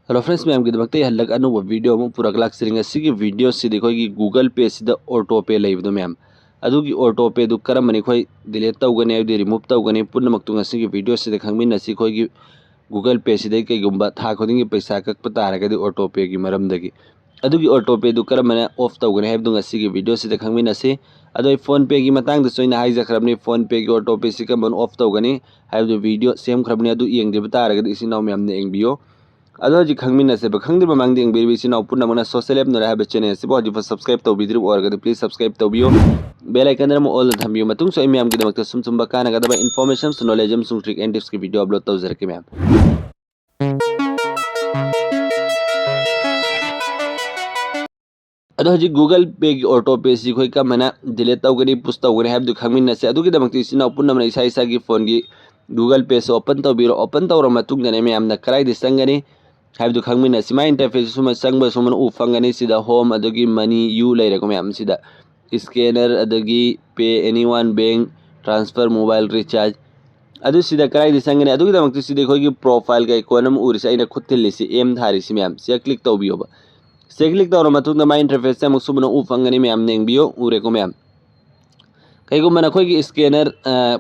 Hello friends ma'am की हल्लक अनूब video पूरक लाक्सरिंग video की गूगल पे ऑटो पे लेबदो मैम ऑटो पे करमनी खोई डिलीट तौगनी रिमूव तौगनी पुनमक वीडियो खंगमिनसी खोई गूगल पे कईगुंबा था खुदी पैसा कक्प तारगदी ऑटो पे की मरमदगी ऑटो पे करमना ऑफ तौगनी है वीडियो खंगमिनसी फोन पे की हाइजखरबनी फोन पे की ऑटो पे कम ऑफ तौगनी वीडियो सेमखरबनी येंगद्रिब तारगदी इसिनाव मैम येंगबियो अदोजी खंगमिनसेब खंगद्रि ममांग येंगबिरिबि इसिनाव पुनमना सोशल एप नोरा हैब चैनल सिबो हजि सब्सक्राइब तौबिद्रिब ओरगदि प्लीज सब्सक्राइब तौबियो बेल आइकन दर ऑल थंबियो मतुंग सो मैम की दमकते सुम सुम कानगदबा इन्फॉर्मेशन नॉलेज सुम ट्रिक एंड टिप्स की वीडियो अपलोड तौजरके मैम हजी गूगल पे की ऑटो पे से कोई कमना डिलीट तौगनी पुश तौगनी है खंगमिनसे अदुगिदमकते इसिनाव पुनमना इसा इसा की फोन की गूगल पे से ओपन तौबिरो ओपन तौर मतुंगने मैम कराइदि चंगनी है खंगमिनसी मा इंटरफेस सुम चंब सुम उ फंगनी सिदा होम अदुगी मनी यू लेरेको मैम सिदा स्कैनर अदुगी पे anyone bank transfer mobile recharge अदु सिदा कराइदि चंगनी अदुगिदमकते सिदा खोई प्रोफाइल का इकोन अम उरिसे अइना खुत्तिल्लिसि एम धारिसि मैम से क्लिक तौबियोबा से क्लिक तौर मतुंगदा मा इंटरफेस से सुमन उ फंगनी मैम नेंगबियो उरेको मैम कईगुम नखोई स्कैनर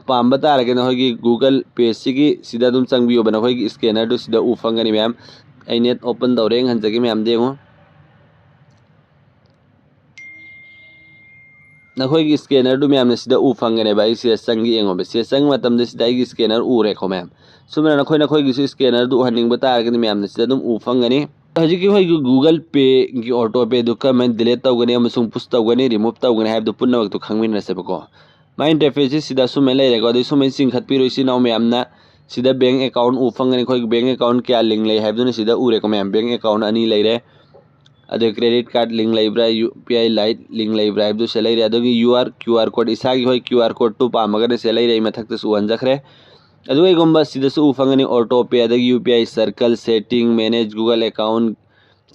पाब तारगे नखोई गूगल पे सिदा दुम चंगबियो नखोई स्कैनर दु सिदा उ फंगनी मैम आई नेट ओपन तौरे हंजगे मैम देंगो नखोई स्कैनर दु मैम सिदा उ फंगने भाई से चंगी एंगो से चंग मतम सिदा स्कैनर उरेको मैम सुमन नखोई नखोई स्कैनर दु हनिंग तारगे मैम सिदा दुम उ फंगनी हजी की गूगल पे की ऑटो पे मैं डिलीट तौगनी पुश तौगनी रिमूव तौगनी है पुनमक खंगमिनसेबको मा इंटरफेस सिदा सुमे लेरेको अदु सुमे चिंखत्पिरो इसिनाव मैमना सिदा बैंक अकाउंट उ फंगनी खोई बैंक अकाउंट क्या लिंक ले है सिदा उरेको मैम बैंक अकाउंट अनी लेरे अदु credit card link Lebra UPI light link Lebra है से लेरे अदुगी QR कोड इसागी होई QR कोड टू पामगने से लेरे मथक्तस उहंजखरे अदुगुंबा सिदसु उफंगनी ऑटो पे अदगी UPI circle setting manage Google account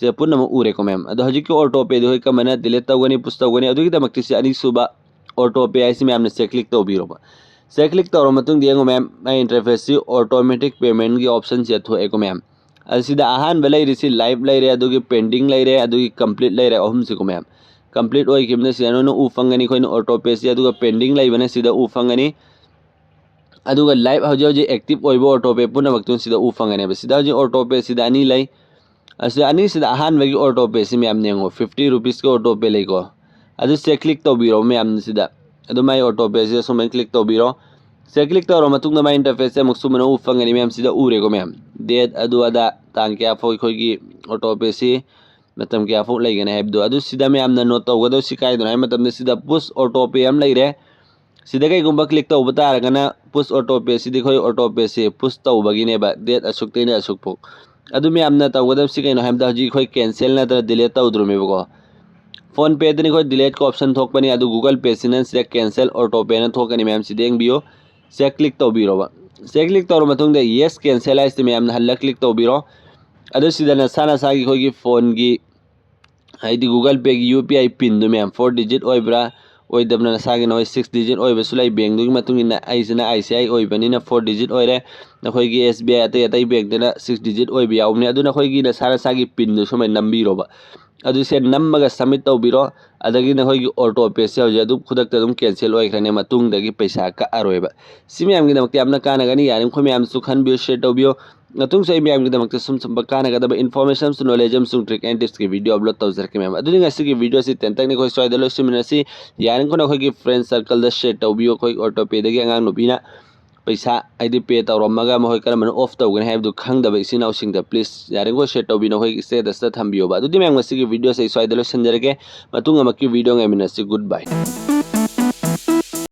से पुनम उरेको मैम अदो हजिकी ऑटो पे होई कमना डिलीट तौगनी पुश तौगनी अदुगी दमक्ति से अनी सुबा ऑटो पे आइसी मैम से क्लिक तौबिरोबा से क्लिक तौर मतुंग दिएंगो मैम माय इंटरफेस से ऑटोमेटिक पेमेंट की ऑप्शन से थोएको मैम असिदा अहान बलई रिसी लाइव लेरे अदुगी पेंडिंग लेरे अदुगी कंप्लीट लेरे अहम सिको मैम कंप्लीट ओई किमने सियानो उ फंगनी खोइन ऑटो पे से अदुगा पेंडिंग लेबने सिदा उ फंगनी अदुगा लाइव हजे हजे एक्टिव ओइबो ऑटो पे पुनमक्तुन सिदा उ फंगने सिदा हजे ऑटो पे सिदा अनी लई असिदा अनी सिदा अहान बगी ऑटो पे से मैम नेंगो 50 रुपीस के ऑटो पे लेको अदु से क्लिक तौबिरो मैम सिदा अदु माय ऑटो पे से सुमन क्लिक तौबिरो से क्लिक तौर मतुंगदा माय इंटरफेस से मुक्सुमन उ फंगनी मैम सिदा उरेको मैम डेट अदु अदा तांग क्या फोई खोई ऑटो पे से मतम क्या फो लेगने हैबदो अदु सिदा मैम ना नोट तौगदो सिकाइदो है मतम सिदा पुश ऑटो पे हम लेरे सिदा कईगुंबा क्लिक तौब तारगना पुश ऑटो पे सिदी खोई ऑटो पे से पुश तौबगिनेबा डेट असुक्तेने असुकपो अदु मैम ना तौगदो सिकैनो हैमदा हजी खोई कैंसिल ना डिलीट तौद्रुमेबको फोन पे दनी खोई डिलीट को ऑप्शन थोकपनी अदु गूगल पे सिनन से कैंसिल ऑटो पे ना थोकनी मैम सिदेंगबियो से क्लिक तौबिरोबा से क्लिक तौर मतुंगदा यस कैंसिल आइस मैम हल्ला क्लिक तौबिरो अदु सिदा नसा नसागी खोई फोन की हाइदी गूगल पे की UPI पिन दु मैम 4 डिजिट ओइब्रा ओइदबना नसागी नोय 6 डिजिट ओइबसु लाई बैंक दुगी मतुंगिना आइसना ICI ओइबनिना 4 डिजिट ओइरे नखोईगी SBI अतै अतै बैंक देना 6 डिजिट ओइबि याउने अदु नखोईगी नसा नसागी पिन दु सुमै नंबिरोबा अदु से नम्मगा सबमिट तौबिरो अदगी नखोईगी ऑटो पे से हजे अदु खुदक्ता दुम कैंसिल ओइखरने मतुंगदगी पैसा का अरोइबा सिमयामगी दमक्ति यामना कानागनी यारिम खो मैम सु खनबियो शेयर तौबियो नतुंग से मैम की सुम सुम कानागदब इन्फॉर्मेशन नॉलेज सुम ट्रिक एंड टिप्स की वीडियो अपलोड तौजरके मैम अदुनी ngasi की वीडियो से तेंतक ने खोई सोइदलो सिमिनसी यारिम को नखोई की फ्रेंड सर्कल द शेयर तौबियो खोई ऑटो पे दगी अंगांग नुबीना पैसा आईडी पे तौरमगा महोई करमन ऑफ तौगन हैबदु खंगदब इसिनाउ सिंगदा प्लीज यारिम को शेयर तौबिनो खोई स्टेटस द थंबियो बा अदुदी मैम ngasi की वीडियो से सोइदलो संजरके मतुंग अमकी video ngai minasi good bye.